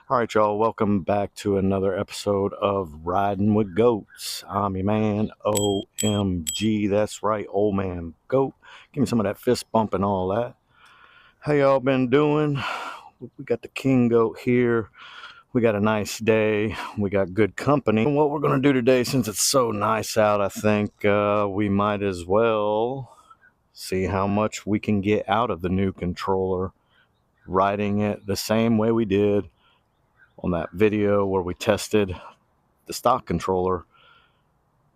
All right, y'all, welcome back to another episode of Riding with Goats. I'm your man, OMG. That's right, Old Man Goat. Give me some of that fist bump and all that. How y'all been doing? We got the King Goat here. We got a nice day. We got good company. And what we're going to do today, since it's so nice out, I think we might as well see how much we can get out of the new controller, riding it the same way we did on that video where we tested the stock controller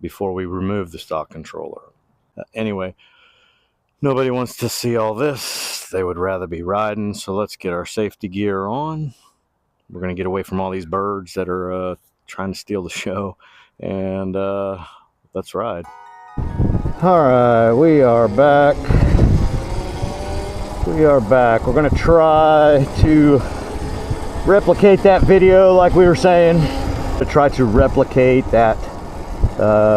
before we removed the stock controller. Anyway, nobody wants to see all this. They would rather be riding, so let's get our safety gear on. We're going to get away from all these birds that are trying to steal the show, and let's ride. All right, we are back. We're going to try to replicate that video like we were saying, to try to replicate that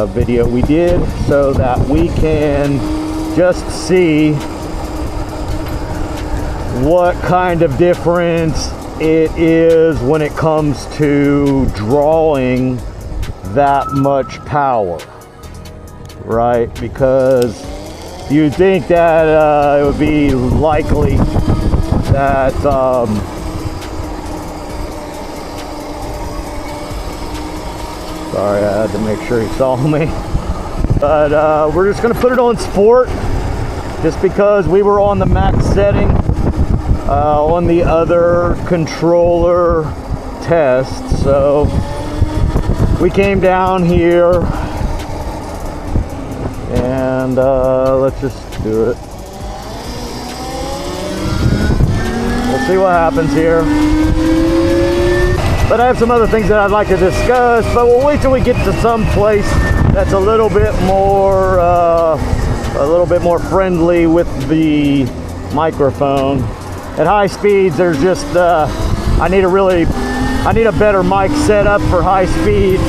video we did so that we can just see what kind of difference it is when it comes to drawing that much power, right? Because you'd think that it would be likely that sorry, I had to make sure he saw me. But we're just going to put it on sport just because we were on the max setting on the other controller test. So we came down here and let's just do it. We'll see what happens here. But I have some other things that I'd like to discuss, but we'll wait till we get to some place that's a little bit more friendly with the microphone. At high speeds, there's just I need a better mic setup for high speed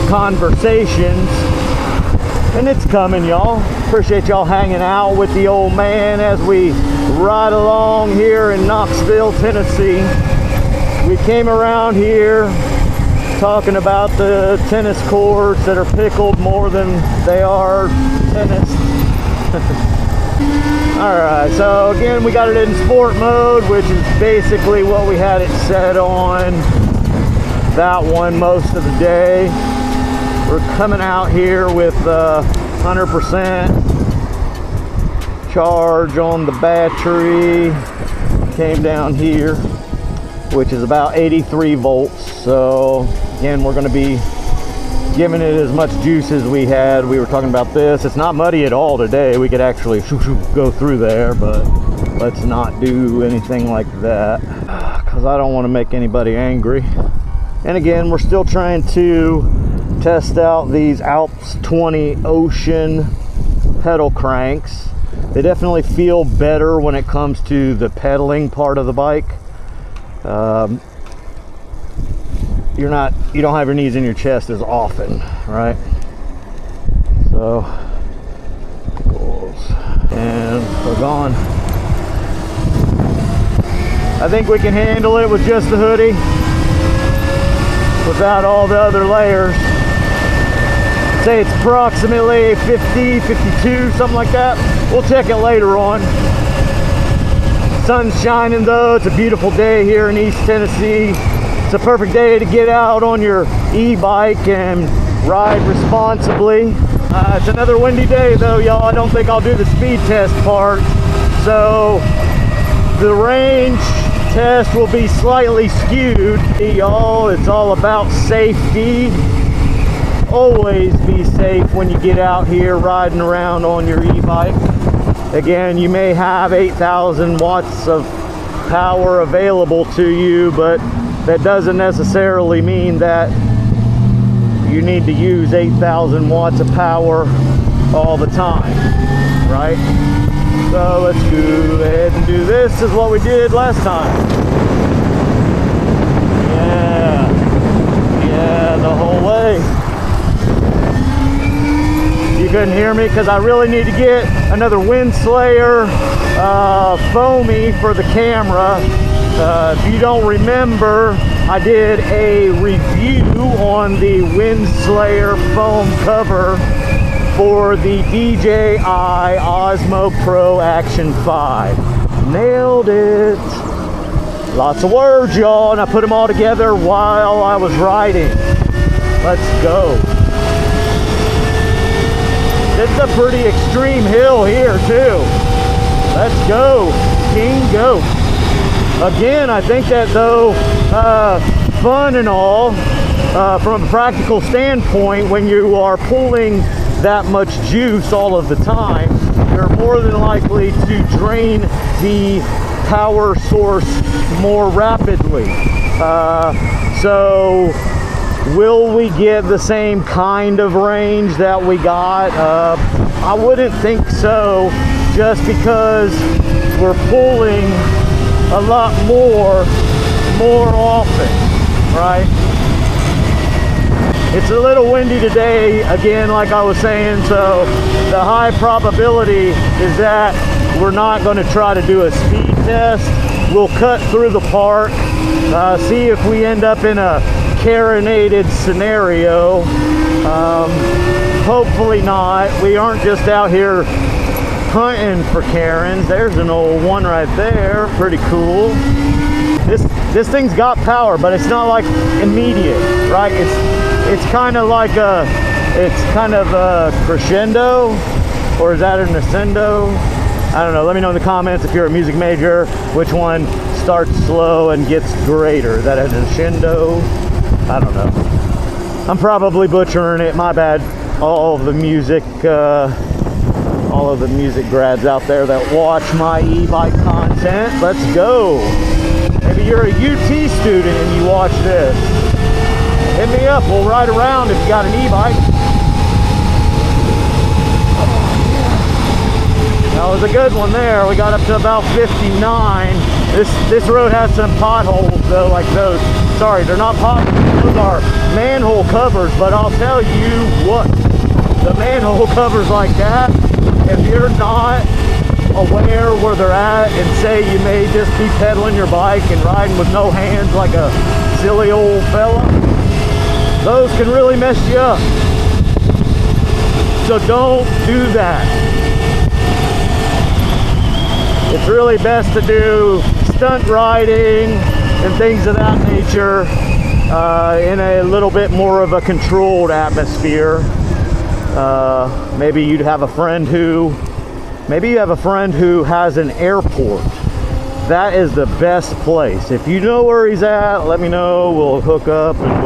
conversations, and it's coming, y'all. Appreciate y'all hanging out with the old man as we ride along here in Knoxville, Tennessee. We came around here talking about the tennis courts that are pickled more than they are tennis. Alright, so again, we got it in sport mode, which is basically what we had it set on that one most of the day. We're coming out here with 100% charge on the battery. Came down here, which is about 83 volts. So again, we're going to be giving it as much juice as we had. We were talking about this. It's not muddy at all today. We could actually go through there, but let's not do anything like that because I don't want to make anybody angry. And again, we're still trying to test out these Alps 20 Ocean pedal cranks. They definitely feel better when it comes to the pedaling part of the bike. You don't have your knees in your chest as often, right? So, and we're gone. I think we can handle it with just the hoodie, without all the other layers. Say it's approximately 50, 52, something like that. We'll check it later on. Sun's shining though. It's a beautiful day here in East Tennessee. It's a perfect day to get out on your e-bike and ride responsibly. It's another windy day though, y'all. I don't think I'll do the speed test part. So the range test will be slightly skewed. Y'all, it's all about safety. Always be safe when you get out here riding around on your e-bike. Again, you may have 8,000 watts of power available to you, but that doesn't necessarily mean that you need to use 8,000 watts of power all the time, right? So let's go ahead and do this as what we did last time. Yeah, the whole way. You couldn't hear me because I really need to get another Wind Slayer foamy for the camera. If you don't remember, I did a review on the Windslayer foam cover for the DJI Osmo Pro Action 5. Nailed it. Lots of words, y'all, and I put them all together while I was riding. Let's go. This is a pretty extreme hill here, too. Let's go. King Goat. Again, I think that though, fun and all, from a practical standpoint, when you are pulling that much juice all of the time, you're more than likely to drain the power source more rapidly. So will we get the same kind of range that we got? I wouldn't think so, just because we're pulling a lot more often, right? It's a little windy today, again, like I was saying, so the high probability is that we're not going to try to do a speed test. We'll cut through the park, see if we end up in a carenated scenario. Hopefully not. We aren't just out here hunting for Karens. There's an old one right there, pretty cool. This thing's got power, but it's not like immediate, right? It's kind of like a crescendo, or is that an ascendo? I don't know. Let me know in the comments if you're a music major which one starts slow and gets greater. Is that an ascendo? I don't know. I'm probably butchering it. My bad. All of the music grads out there that watch my e-bike content. Let's go. Maybe you're a UT student and you watch this. Hit me up. We'll ride around if you got an e-bike. That was a good one there. We got up to about 59. This road has some potholes though, like those. Sorry, they're not potholes. Those are manhole covers, but I'll tell you what. The manhole covers like that, if you're not aware where they're at, and say you may just be pedaling your bike and riding with no hands like a silly old fella, those can really mess you up. So don't do that. It's really best to do stunt riding and things of that nature in a little bit more of a controlled atmosphere. Maybe you have a friend who has an airport. That is the best place. If you know where he's at, let me know. We'll hook up and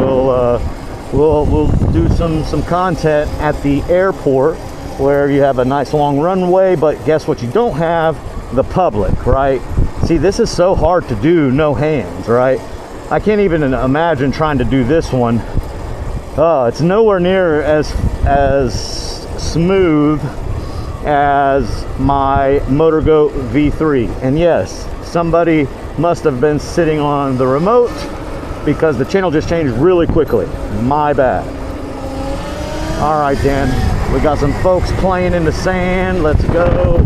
we'll do some content at the airport where you have a nice long runway. But guess what? You don't have the public, right? See, this is so hard to do, no hands, right? I can't even imagine trying to do this one. It's nowhere near as smooth as my MotorGoat V3. And yes, somebody must have been sitting on the remote because the channel just changed really quickly. My bad. All right, Dan. We got some folks playing in the sand. Let's go.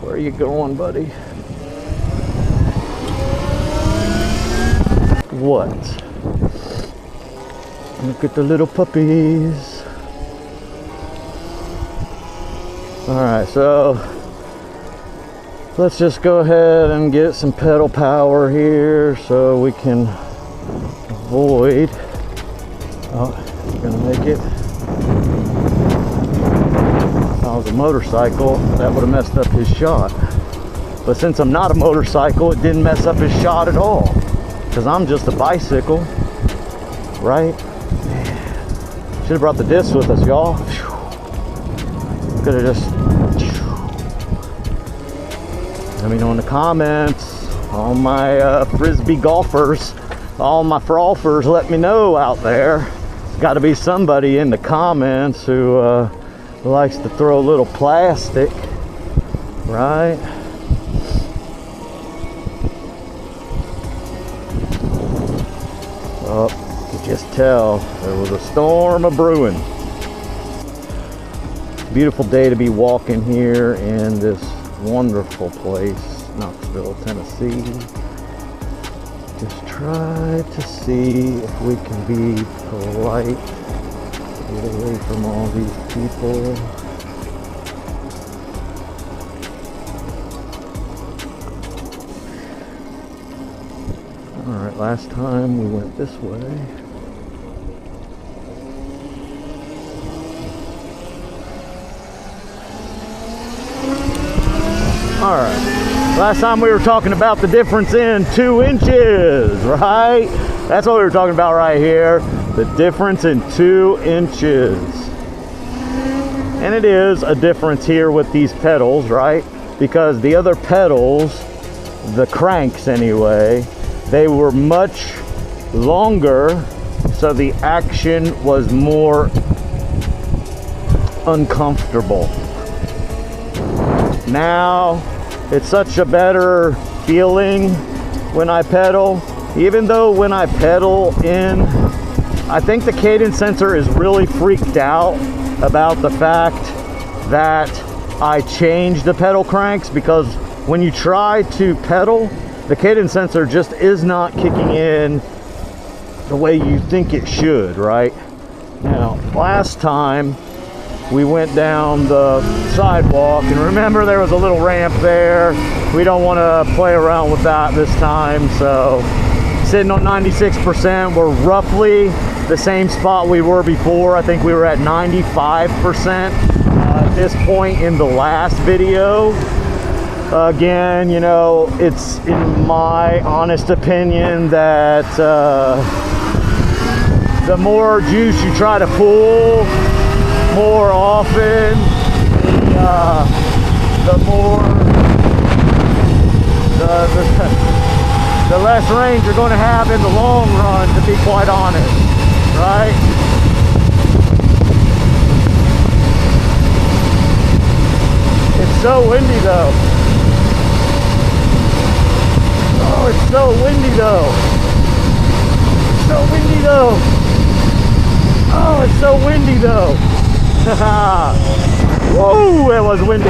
Where are you going, buddy? What? Look at the little puppies. Alright, so let's just go ahead and get some pedal power here so we can avoid. Oh, we're gonna make it. If I was a motorcycle, that would have messed up his shot. But since I'm not a motorcycle, it didn't mess up his shot at all. Because I'm just a bicycle, right? Should have brought the discs with us, y'all. Could have just. Let me know in the comments. All my frisbee golfers, all my frolfers, let me know out there. There's got to be somebody in the comments who likes to throw a little plastic, right? Oh, you could just tell there was a storm a brewing. Beautiful day to be walking here in this wonderful place, Knoxville, Tennessee. Just try to see if we can be polite. Get away from all these people. Alright, last time we went this way. Alright, last time we were talking about the difference in 2 inches, right? That's what we were talking about right here. The difference in 2 inches. And it is a difference here with these pedals, right? Because the other pedals, the cranks anyway, they were much longer, so the action was more uncomfortable. Now it's such a better feeling when I pedal, even though when I pedal in, I think the cadence sensor is really freaked out about the fact that I changed the pedal cranks, because when you try to pedal, the cadence sensor just is not kicking in the way you think it should, right? Now, last time we went down the sidewalk, and remember there was a little ramp there. We don't want to play around with that this time, so sitting on 96%. We're roughly the same spot we were before. I think we were at 95% at this point in the last video. Again, you know, it's in my honest opinion that the more juice you try to pull more often, the more the less range you're going to have in the long run, to be quite honest, right? It's so windy though. Oh, it's so windy though. It's so windy though. Oh, it's so windy though. Whoa, it was windy.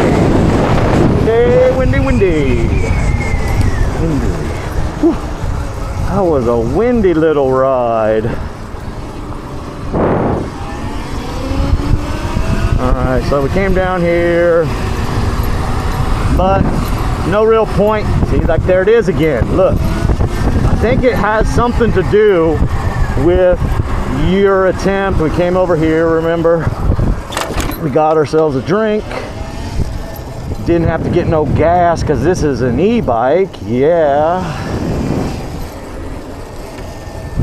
Windy, windy. Windy. Whew. That was a windy little ride. Alright, so we came down here, but no real point. See, like there it is again. Look, I think it has something to do with your attempt. We came over here, remember? We got ourselves a drink. Didn't have to get no gas because this is an e-bike. Yeah.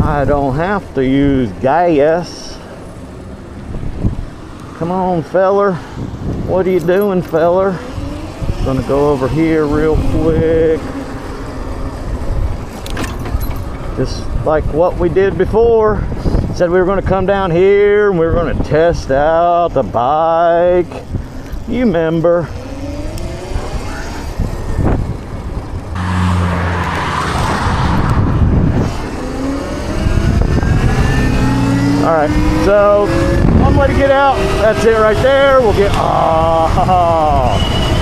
I don't have to use gas. Come on, feller. What are you doing, feller? Gonna go over here real quick. Just like what we did before. Said we were gonna come down here and we were gonna test out the bike. You remember. Alright, so one way to get out, that's it right there. We'll get,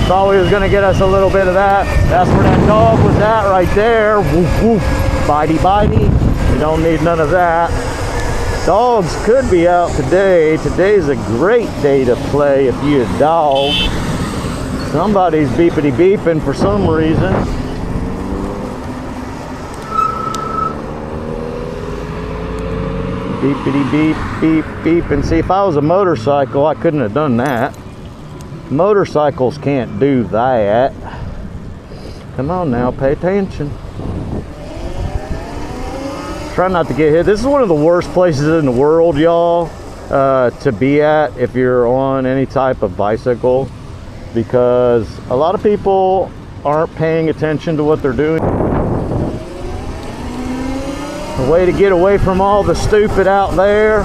thought we was gonna get us a little bit of that. That's where that dog was at right there. Woof, woof, bitey, bitey. We don't need none of that. Dogs could be out today. Today's a great day to play if you're a dog. Somebody's beepity beeping for some reason. Beepity beep, beep, beep. And see, if I was a motorcycle, I couldn't have done that. Motorcycles can't do that. Come on now, pay attention. Try not to get hit. This is one of the worst places in the world, y'all, to be at if you're on any type of bicycle, because a lot of people aren't paying attention to what they're doing. A way to get away from all the stupid out there.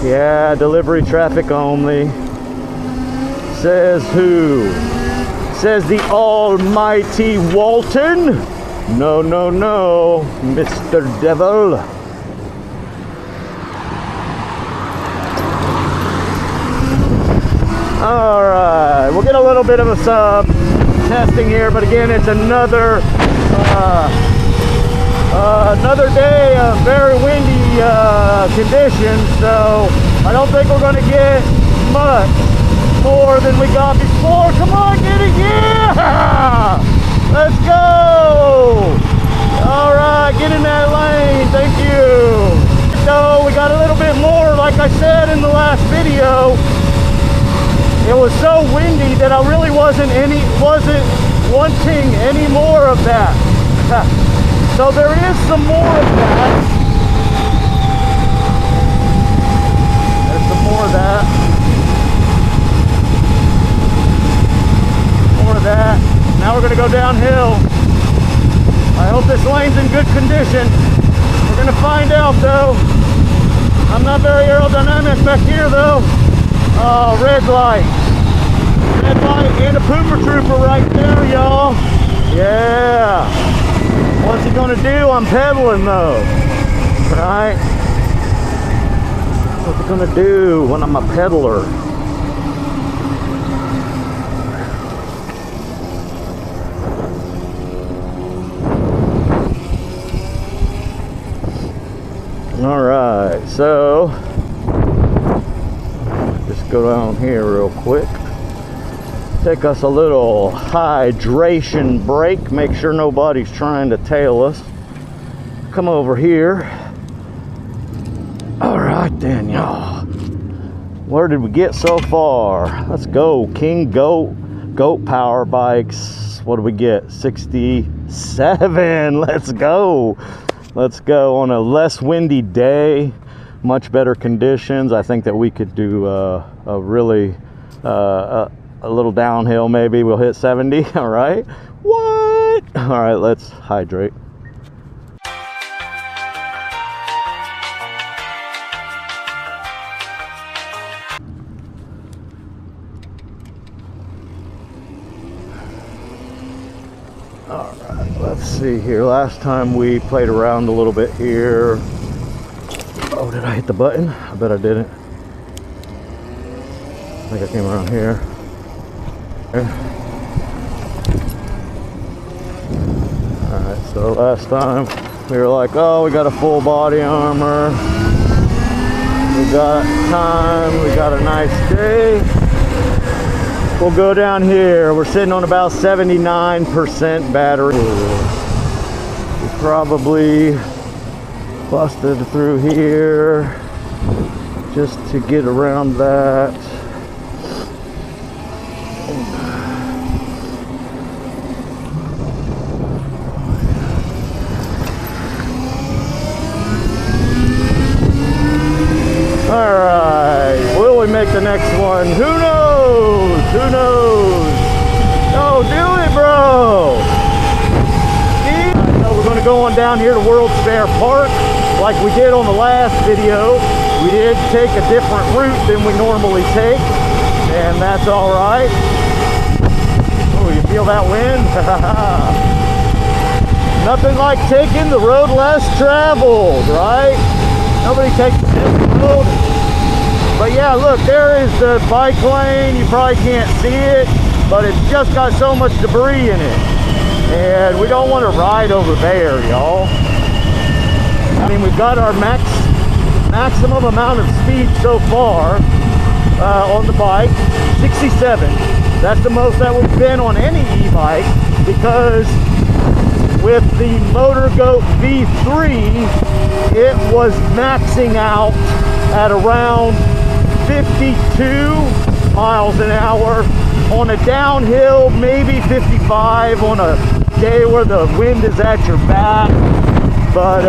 Yeah, delivery traffic only. Says who? Says the almighty Walton. No, no, no, Mr. Devil. Alright, we'll get a little bit of some testing here, but again, it's another Another day of very windy conditions, so I don't think we're going to get much more than we got before. Come on, get it, yeah! Let's go! All right, get in that lane, thank you. So we got a little bit more, like I said in the last video. It was so windy that I really wasn't wanting any more of that. So there is some more of that. There's some more of that. More of that. Now we're going to go downhill. I hope this lane's in good condition. We're going to find out though. I'm not very aerodynamic back here though. Oh, red light. Red light and a pooper trooper right there, y'all. Yeah. What's he gonna do? I'm pedaling though. Right? What's he gonna do when I'm a pedaler? Alright, so just go down here real quick. Take us a little hydration break. Make sure nobody's trying to tail us. Come over here. Alright then, y'all. Where did we get so far? Let's go. King Goat Power Bikes. What do we get? 67. Let's go. Let's go on a less windy day. Much better conditions. I think that we could do a really a little downhill. Maybe we'll hit 70. All right. What? All right, let's hydrate. All right, let's see here. Last time we played around a little bit here. Oh, did I hit the button? I bet I didn't. I think I came around here. Alright, so last time we were like, oh, we got a full body armor. We got time. We got a nice day. We'll go down here. We're sitting on about 79% battery. We probably busted through here just to get around that. Alright, will we make the next one? Who knows? Who knows? Oh, do it, bro! So we're going to go on down here to World's Fair Park like we did on the last video. We did take a different route than we normally take, and that's alright. Oh, you feel that wind? Nothing like taking the road less traveled, right? Nobody takes this road. But yeah, look, there is the bike lane. You probably can't see it, but it's just got so much debris in it. And we don't want to ride over there, y'all. I mean, we've got our maximum amount of speed so far on the bike, 67. That's the most that we've been on any e-bike, because with the Motor Goat V3, it was maxing out at around 52 miles an hour on a downhill, maybe 55 on a day where the wind is at your back. But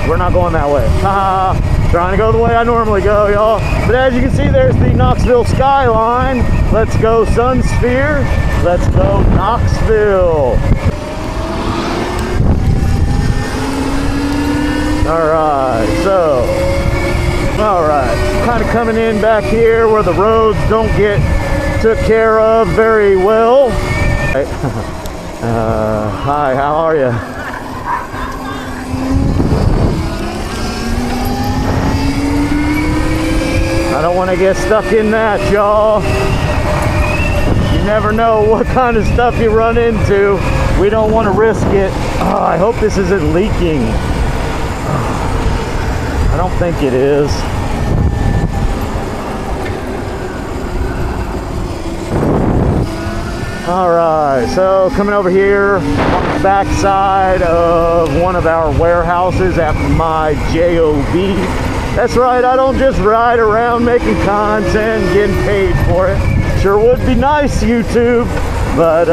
we're not going that way. Trying to go the way I normally go, y'all. But as you can see, there's the Knoxville skyline. Let's go Sun Sphere. Let's go Knoxville. Alright, so kind of coming in back here where the roads don't get took care of very well. Hi, how are you? I don't want to get stuck in that, y'all. You never know what kind of stuff you run into. We don't want to risk it. Oh, I hope this isn't leaking. I don't think it is. Alright, so coming over here on the back side of one of our warehouses at my job. That's right, I don't just ride around making content and getting paid for it. Sure would be nice, YouTube, but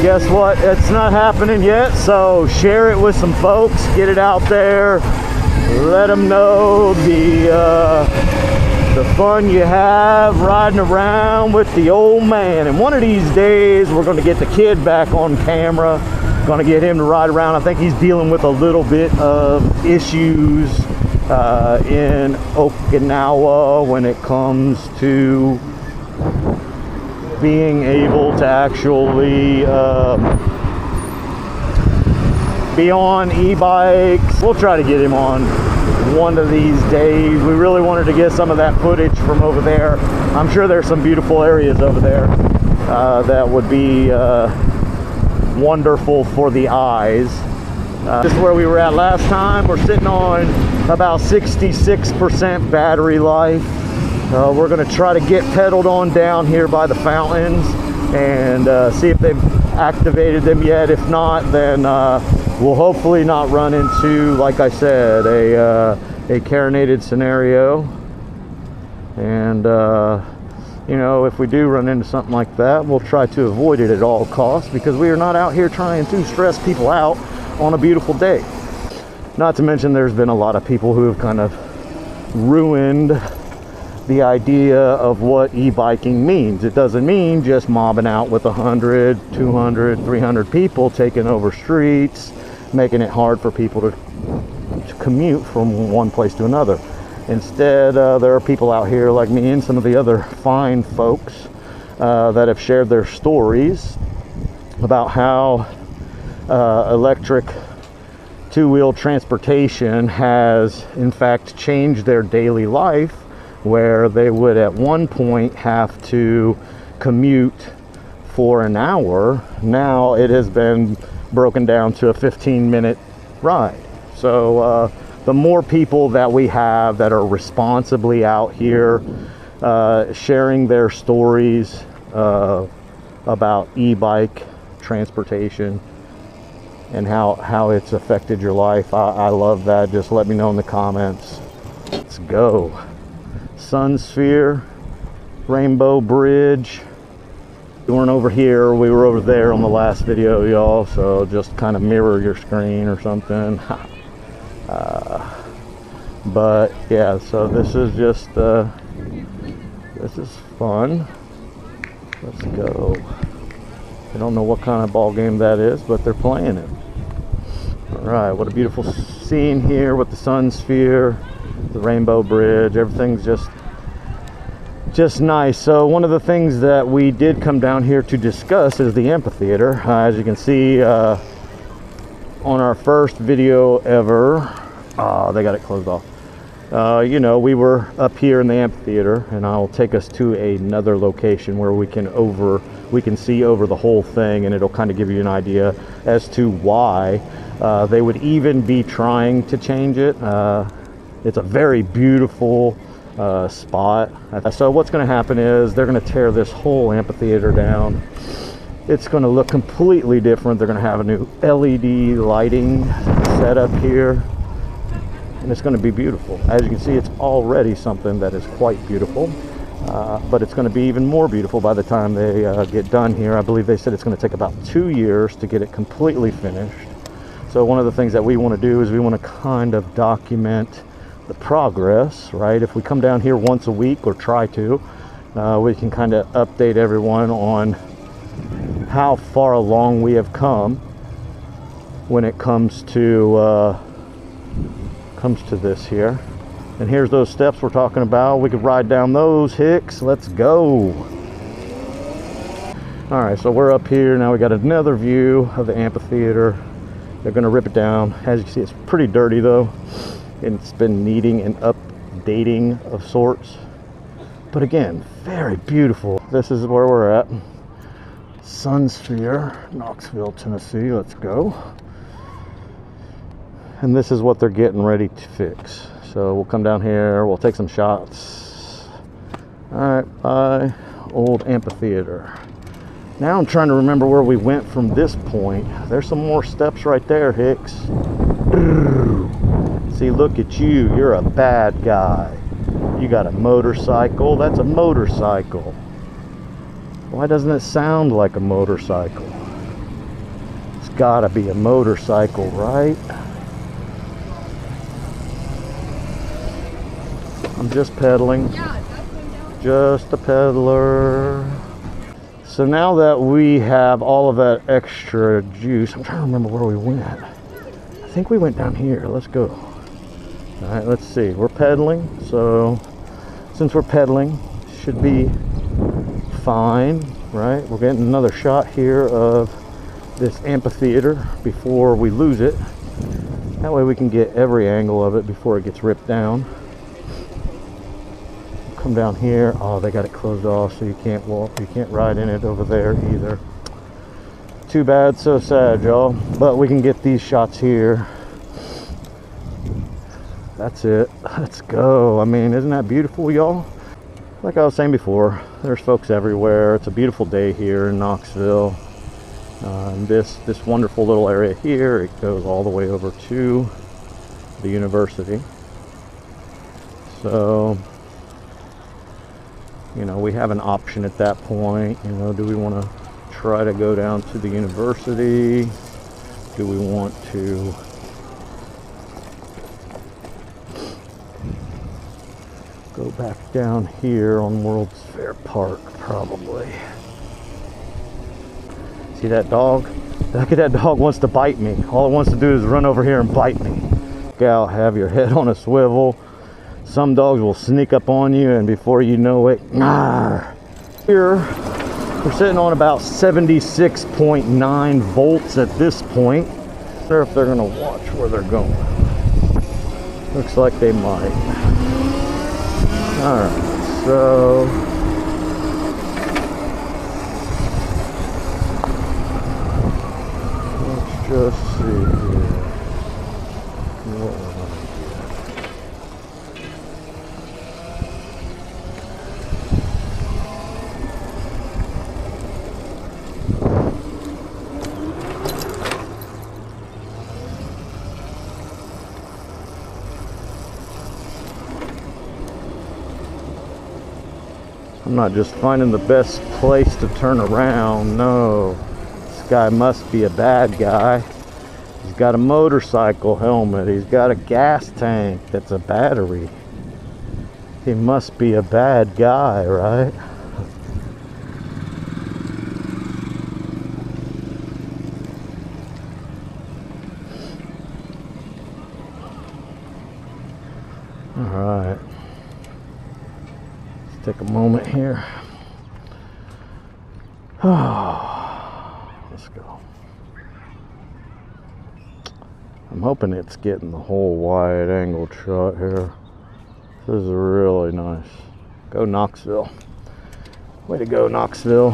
guess what? It's not happening yet, so share it with some folks, get it out there, let them know the fun you have riding around with the old man. And one of these days we're going to get the kid back on camera, going to get him to ride around. I think he's dealing with a little bit of issues in Okinawa when it comes to being able to actually be on e-bikes. We'll try to get him on one of these days. We really wanted to get some of that footage from over there. I'm sure there's some beautiful areas over there that would be wonderful for the eyes. This is where we were at last time. We're sitting on about 66% battery life. We're going to try to get pedaled on down here by the fountains and see if they've activated them yet. If not, then we'll hopefully not run into, like I said, a carinated scenario. And you know, if we do run into something like that, we'll try to avoid it at all costs, because we are not out here trying to stress people out on a beautiful day. Not to mention there's been a lot of people who have kind of ruined the idea of what e-biking means. It doesn't mean just mobbing out with 100, 200, 300 people taking over streets, making it hard for people to commute from one place to another. Instead, there are people out here like me and some of the other fine folks that have shared their stories about how electric two-wheel transportation has in fact changed their daily life, where they would at one point have to commute for an hour. Now it has been broken down to a 15-minute ride. So the more people that we have that are responsibly out here sharing their stories about e-bike transportation and how it's affected your life, I love that. Just let me know in the comments. Let's go. Sun Sphere, Rainbow Bridge. We weren't over here, we were over there on the last video, y'all, so just kind of mirror your screen or something. But yeah, so this is just this is fun. Let's go. I don't know what kind of ball game that is, but they're playing it. All right, what a beautiful scene here with the Sun Sphere, the Rainbow Bridge. Everything's just nice. So one of the things that we did come down here to discuss is the amphitheater. As you can see on our first video ever, they got it closed off. You know, we were up here in the amphitheater, and I'll take us to another location where we can see over the whole thing, and it'll kind of give you an idea as to why they would even be trying to change it. It's a very beautiful spot. So what's going to happen is they're going to tear this whole amphitheater down. It's going to look completely different. They're going to have a new LED lighting set up here, and it's going to be beautiful. As you can see, it's already something that is quite beautiful, but it's going to be even more beautiful by the time they get done here. I believe they said it's going to take about 2 years to get it completely finished. So one of the things that we want to do is we want to kind of document the progress, right? If we come down here once a week, or try to, we can kind of update everyone on how far along we have come when it comes to this here. And here's those steps we're talking about. We could ride down those, Hicks. Let's go. All right, so we're up here now. We got another view of the amphitheater. They're going to rip it down. As you can see, it's pretty dirty though. It's been needing an updating of sorts, but again, very beautiful. This is where we're at. Sun Sphere, Knoxville, Tennessee. Let's go. and this is what they're getting ready to fix. So we'll come down here, we'll take some shots. All right, bye, old amphitheater. Now I'm trying to remember where we went from this point. There's some more steps right there, Hicks. See, look at you. You're a bad guy. You got a motorcycle. That's a motorcycle. Why doesn't it sound like a motorcycle? It's gotta be a motorcycle, right? I'm just pedaling. Just a peddler. So now that we have all of that extra juice, I'm trying to remember where we went. I think we went down here. Let's go. All right, let's see. We're pedaling, so since we're pedaling, should be fine, right? We're getting another shot here of this amphitheater before we lose it. That way we can get every angle of it before it gets ripped down. Come down here. Oh, they got it closed off, so you can't walk, you can't ride in it over there either. Too bad, so sad, y'all. But we can get these shots here. That's it. Let's go. I mean, isn't that beautiful, y'all? Like I was saying before, there's folks everywhere. It's a beautiful day here in Knoxville. This wonderful little area here, it goes all the way over to the university. So, you know, we have an option at that point. You know, do we want to try to go down to the university? Do we want to go back down here on World's Fair Park? Probably. See that dog? Look at that dog, wants to bite me. All it wants to do is run over here and bite me. Look out, have your head on a swivel. Some dogs will sneak up on you, and before you know it, here we're sitting on about 76.9 volts at this point. I wonder if they're gonna watch where they're going. Looks like they might. All right, so let's just see here. What we're gonna I'm not just finding the best place to turn around. No, this guy must be a bad guy. He's got a motorcycle helmet. He's got a gas tank that's a battery. He must be a bad guy, right? All right. Take a moment here. Let's go. I'm hoping it's getting the whole wide angle shot here. This is really nice. Go Knoxville. Way to go, Knoxville.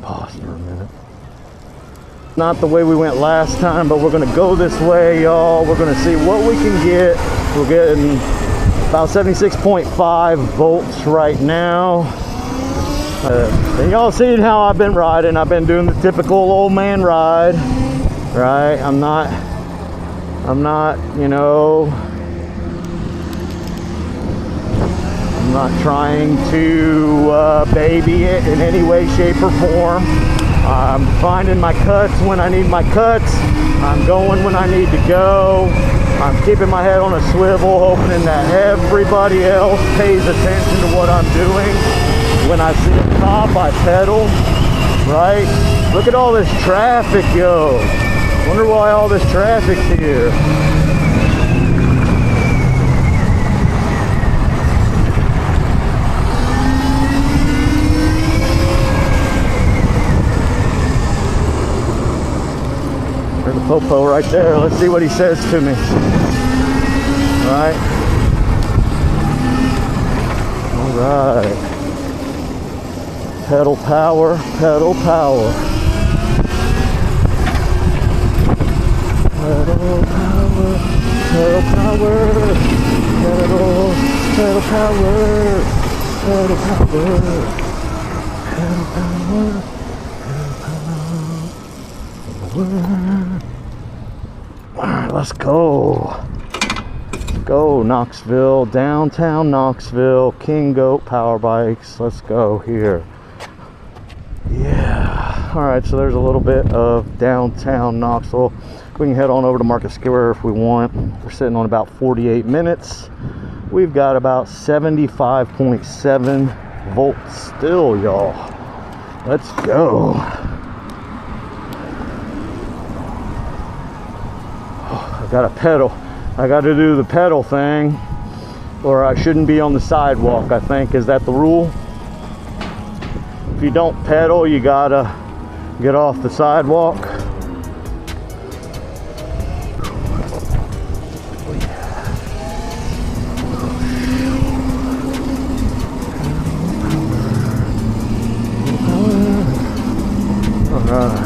Pause for a minute. Not the way we went last time, but we're gonna go this way, y'all. We're gonna see what we can get. We're getting about 76.5 volts right now. And y'all seen how I've been riding. I've been doing the typical old man ride, right? I'm not, you know, I'm not trying to baby it in any way, shape, or form. I'm finding my cuts when I need my cuts. I'm going when I need to go. I'm keeping my head on a swivel, hoping that everybody else pays attention to what I'm doing. When I see a cop, I pedal, right? Look at all this traffic, yo. Wonder why all this traffic's here. There's a popo right there. Let's see what he says to me. All right. Alright. Pedal power, pedal power. Pedal power, pedal power, pedal, pedal power, pedal power, pedal power, pedal power. Alright, let's go. Go Knoxville, downtown Knoxville, King Goat Power Bikes. Let's go here. Yeah. Alright, so there's a little bit of downtown Knoxville. We can head on over to Market Square if we want. We're sitting on about 48 minutes. We've got about 75.7 volts still, y'all. Let's go. Oh, I got a pedal. I got to do the pedal thing, or I shouldn't be on the sidewalk, I think. Is that the rule? If you don't pedal, you gotta get off the sidewalk. Alright.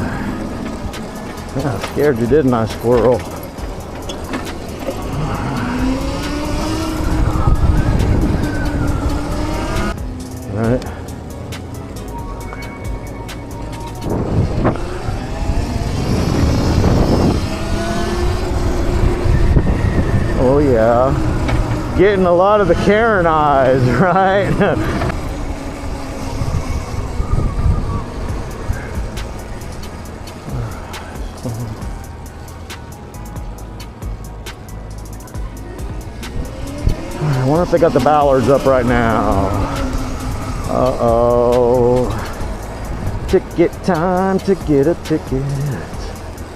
Yeah, I scared you, didn't I, squirrel? Right. Oh yeah, getting a lot of the Karen eyes, right? I wonder if they got the ballards up right now. Uh-oh. Ticket time to get a ticket.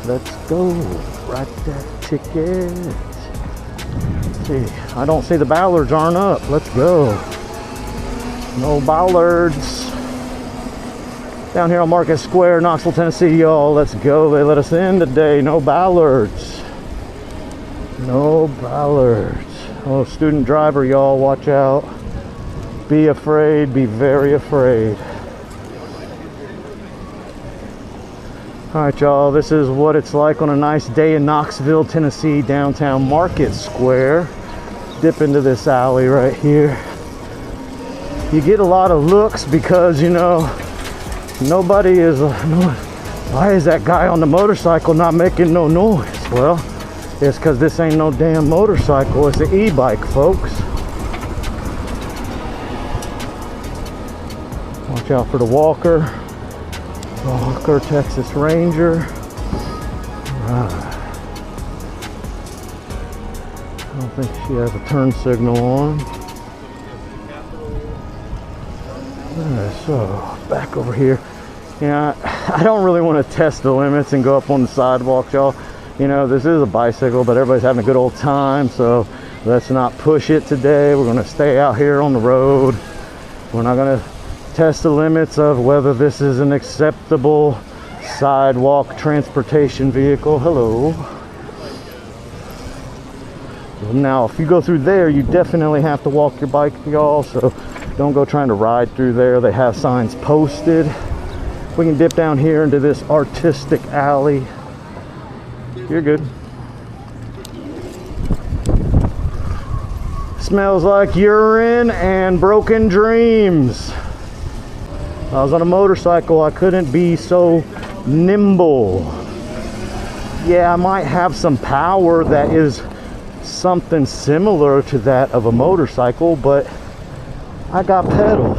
Let's go. Write that ticket. See, I don't see the ballards aren't up. Let's go. No ballards. Down here on Market Square, Knoxville, Tennessee, y'all. Let's go. They let us in today. No ballards. No ballards. Oh, student driver, y'all. Watch out. Be afraid, be very afraid. Alright, y'all, this is what it's like on a nice day in Knoxville, Tennessee, downtown Market Square. Dip into this alley right here. You get a lot of looks because, you know, nobody is, why is that guy on the motorcycle not making no noise? Well, it's because this ain't no damn motorcycle, it's an e-bike, folks. Watch out for the Walker Texas Ranger. Right. I don't think she has a turn signal on. Alright, so back over here. Yeah, I don't really want to test the limits and go up on the sidewalk, y'all. You know, this is a bicycle, but everybody's having a good old time, so let's not push it today. We're going to stay out here on the road. We're not going to test the limits of whether this is an acceptable sidewalk transportation vehicle. Hello. Now, if you go through there, you definitely have to walk your bike, y'all, so don't go trying to ride through there. They have signs posted. We can dip down here into this artistic alley. You're good. Smells like urine and broken dreams. If I was on a motorcycle, I couldn't be so nimble. Yeah, I might have some power that is something similar to that of a motorcycle, but I got pedals.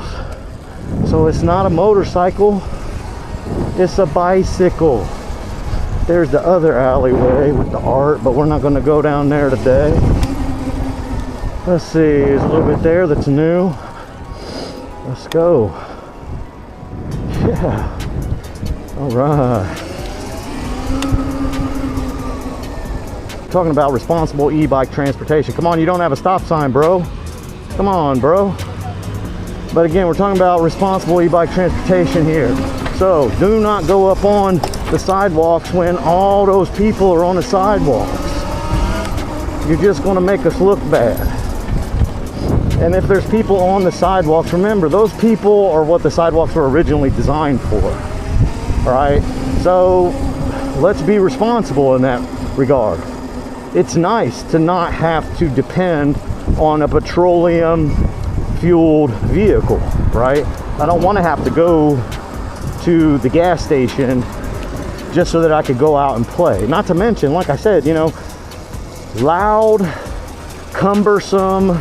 So it's not a motorcycle, it's a bicycle. There's the other alleyway with the art, but we're not going to go down there today. Let's see, there's a little bit there that's new. Let's go. Yeah. All right. Talking about responsible e-bike transportation. Come on, you don't have a stop sign, bro. Come on, bro. But again, we're talking about responsible e-bike transportation here. So do not go up on the sidewalks when all those people are on the sidewalks. You're just going to make us look bad. And if there's people on the sidewalks, remember, those people are what the sidewalks were originally designed for. All right? So let's be responsible in that regard. It's nice to not have to depend on a petroleum fueled vehicle, right? I don't want to have to go to the gas station just so that I could go out and play. Not to mention, like I said, you know, loud, cumbersome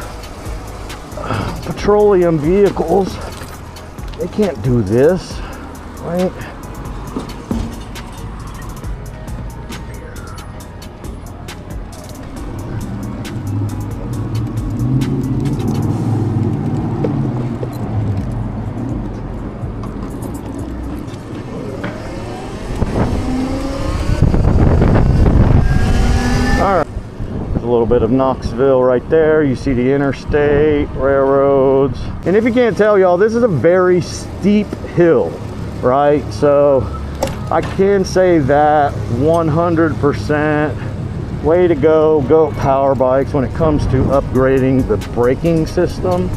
petroleum vehicles, they can't do this, right? A little bit of Knoxville right there. You see the interstate, railroads. And if you can't tell, y'all, this is a very steep hill, right? So I can say that 100% way to go, Goat Power Bikes, when it comes to upgrading the braking system.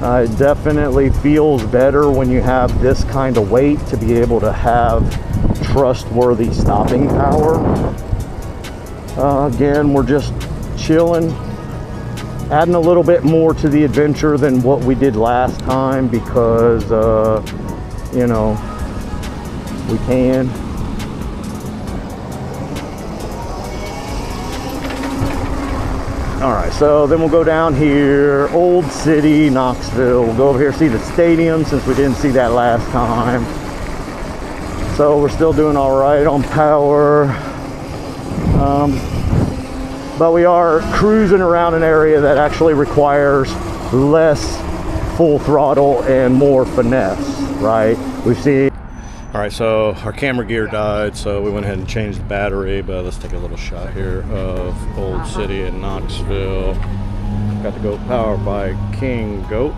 It definitely feels better when you have this kind of weight to be able to have trustworthy stopping power. Again, we're just chilling, adding a little bit more to the adventure than what we did last time because you know, we can. All right, so then we'll go down here, Old City, Knoxville. We'll go over here, see the stadium since we didn't see that last time. So we're still doing all right on power. But we are cruising around an area that actually requires less full throttle and more finesse, right? We've seen. All right, so our camera gear died, so we went ahead and changed the battery, but let's take a little shot here of Old City in Knoxville. Got the Goat Power by King Goat.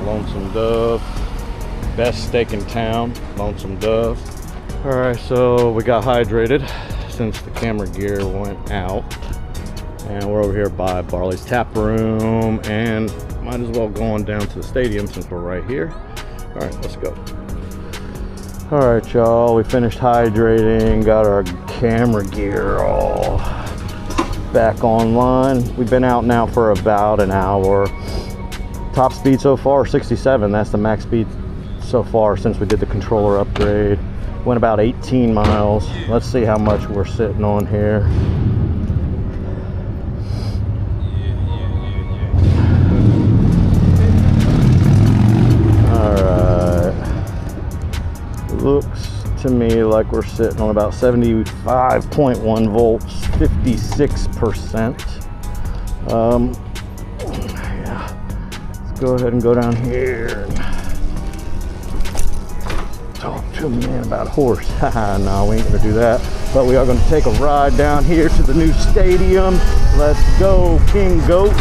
Lonesome Dove, best steak in town, Lonesome Dove. All right, so we got hydrated since the camera gear went out, and we're over here by Barley's Tap Room, and might as well go on down to the stadium since we're right here. All right, let's go. All right, y'all, we finished hydrating, got our camera gear all back online. We've been out now for about an hour. Top speed so far 67. That's the max speed so far since we did the controller upgrade. Went about 18 miles. Let's see how much we're sitting on here. All right, looks to me like we're sitting on about 75.1 volts, 56%. Go ahead and go down here and talk to me about a horse. No, we ain't gonna do that, but we are gonna take a ride down here to the new stadium. Let's go, King Goat.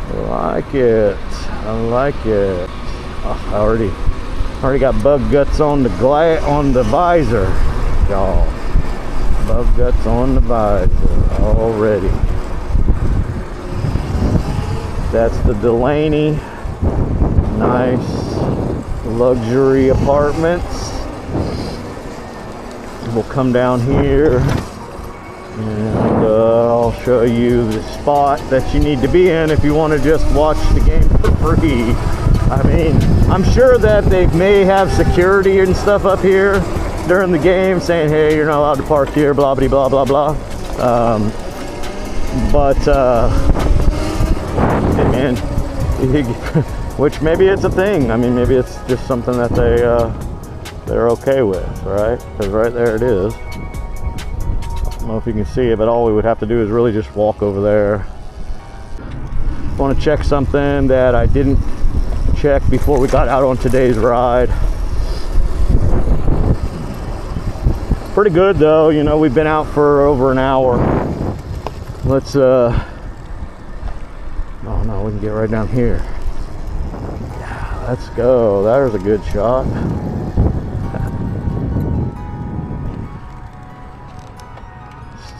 I like it, I like it. Oh, I already got bug guts on the visor, y'all. Bug guts on the visor already. That's the Delaney, nice luxury apartments. We'll come down here and I'll show you the spot that you need to be in if you want to just watch the game for free. I mean, I'm sure that they may have security and stuff up here during the game saying, hey, you're not allowed to park here, blah, blah, blah, blah, blah. And which maybe it's a thing. I mean, maybe it's just something that they're okay with, right? Because right there it is. I don't know if you can see it, but all we would have to do is really just walk over there. I want to check something that I didn't check before we got out on today's ride. Pretty good though, you know, we've been out for over an hour. Let's oh no, we can get right down here. Yeah, let's go. There's a good shot.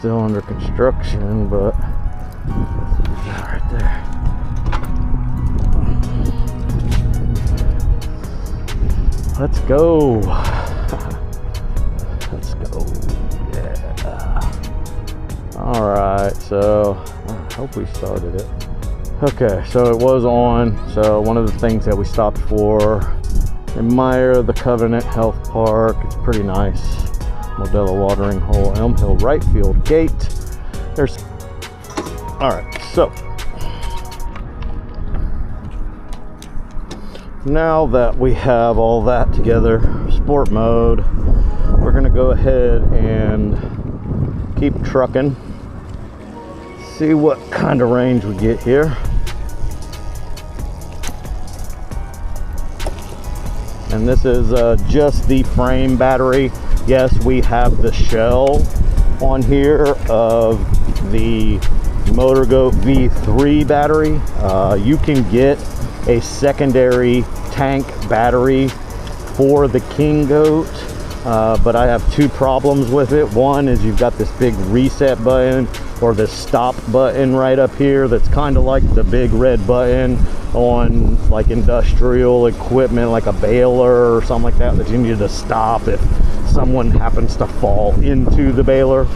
still under construction, but right there. Let's go. Let's go. Yeah. All right, so I hope we started it. Okay, so it was on. So one of the things that we stopped for, admire the Covenant Health Park. It's pretty nice. Modelo watering hole, Elm Hill right field gate. There's, all right, so now that we have all that together, sport mode, we're gonna go ahead and keep trucking, see what kind of range we get here. And this is just the frame battery. Yes, we have the shell on here of the MotorGoat V3 battery. You can get a secondary tank battery for the King Goat, but I have two problems with it. One is you've got this big reset button, or this stop button right up here that's kind of like the big red button on like industrial equipment, like a baler or something like that, that you need to stop if someone happens to fall into the baler.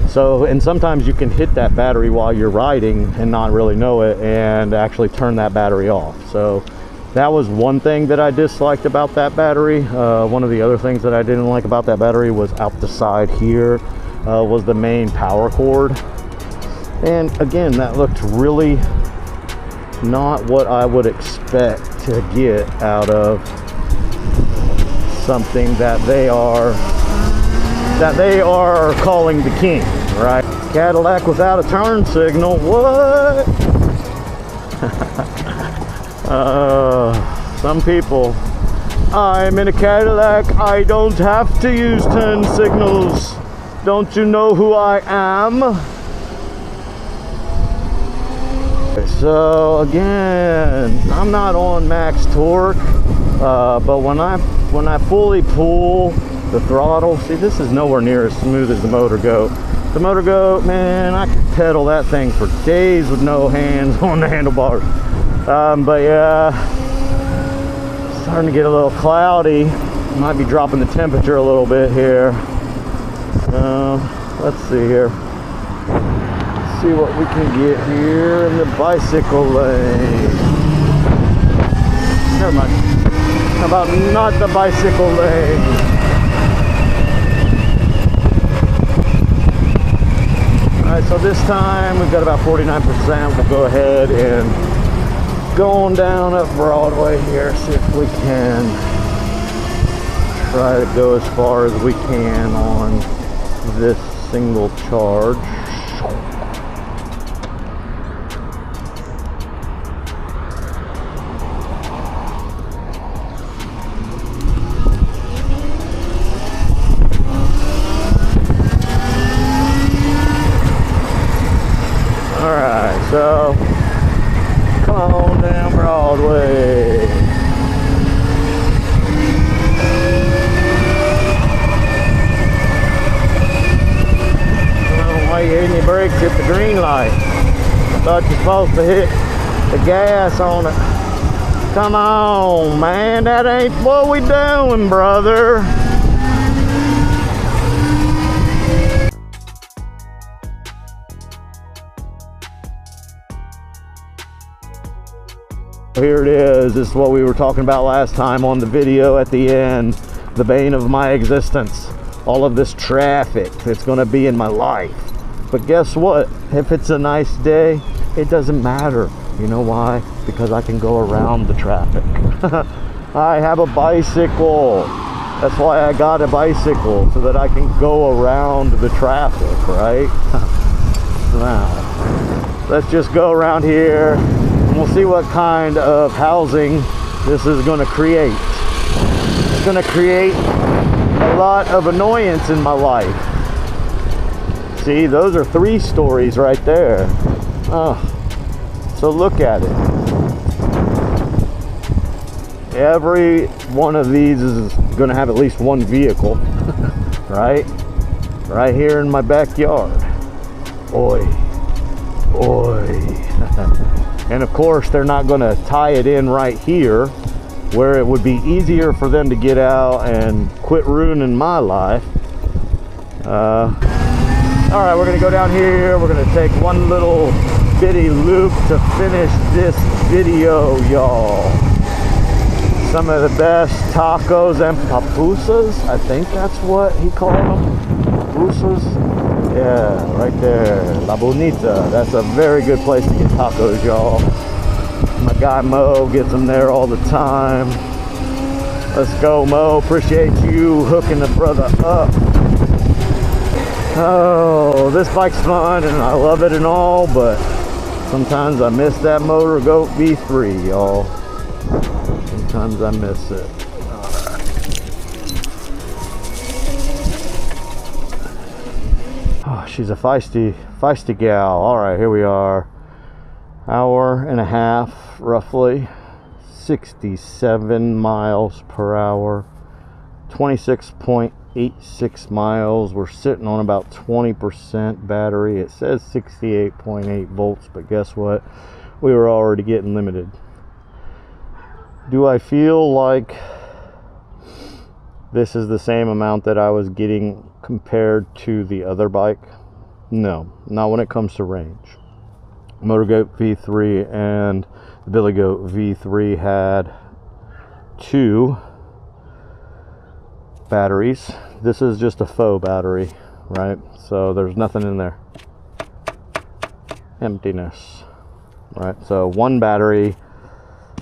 So, and sometimes you can hit that battery while you're riding and not really know it and actually turn that battery off. So that was one thing that I disliked about that battery. One of the other things that I didn't like about that battery was out the side here was the main power cord. And again, that looked really not what I would expect to get out of something that they are calling the King, right? Cadillac without a turn signal. What? Some people, I'm in a Cadillac, I don't have to use turn signals. Don't you know who I am? So again, I'm not on max torque, but when I fully pull the throttle, see, this is nowhere near as smooth as the MotorGoat. The MotorGoat, man, I could pedal that thing for days with no hands on the handlebars. But yeah, starting to get a little cloudy. Might be dropping the temperature a little bit here. Let's see here. See what we can get here in the bicycle lane. Never mind. How about not the bicycle lane? Alright, so this time we've got about 49%. We'll go ahead and go on down up Broadway here, see if we can try to go as far as we can on this single charge. So, come on down Broadway. Why you hitting your brakes at the green light? I thought you're supposed to hit the gas on it. Come on, man, that ain't what we doing, brother. Here it is. This is what we were talking about last time on the video at the end. The bane of my existence. All of this traffic that's going to be in my life. But guess what? If it's a nice day, it doesn't matter. You know why? Because I can go around the traffic. I have a bicycle. That's why I got a bicycle, so that I can go around the traffic, right? Now, let's just go around here. We'll see what kind of housing this is going to create. It's going to create a lot of annoyance in my life. See, those are 3 stories right there. Oh, so look at it. Every one of these is going to have at least one vehicle, right? Right here in my backyard. Oi. Oi. And of course, they're not going to tie it in right here, where it would be easier for them to get out and quit ruining my life. All right, we're going to go down here. We're going to take one little bitty loop to finish this video, y'all. Some of the best tacos and pupusas. I think that's what he called them. Pupusas. Yeah, right there. La Bonita. That's a very good place to get tacos, y'all. My guy Mo gets them there all the time. Let's go, Mo. Appreciate you hooking the brother up. Oh, this bike's fun and I love it and all, but sometimes I miss that Motor Goat V3, y'all. Sometimes I miss it. Oh, she's a feisty gal. All right, here we are. Hour and a half, roughly. 67 miles per hour. 26.86 miles. We're sitting on about 20% battery. It says 68.8 volts, but guess what? We were already getting limited. Do I feel like this is the same amount that I was getting compared to the other bike? No, not when it comes to range. Motor Goat V3 and the Billy Goat V3 had 2 batteries. This is just a faux battery, right? So there's nothing in there. Emptiness, right? So 1 battery,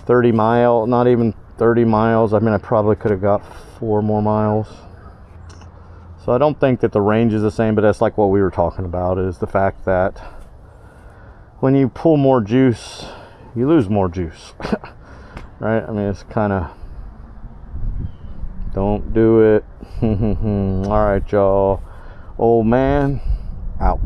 30 mile, not even 30 miles. I mean, I probably could have got 4 more miles. So I don't think that the range is the same, but that's like what we were talking about, is the fact that when you pull more juice, you lose more juice. Right? I mean, it's kind of, don't do it. All right, y'all. Old man out.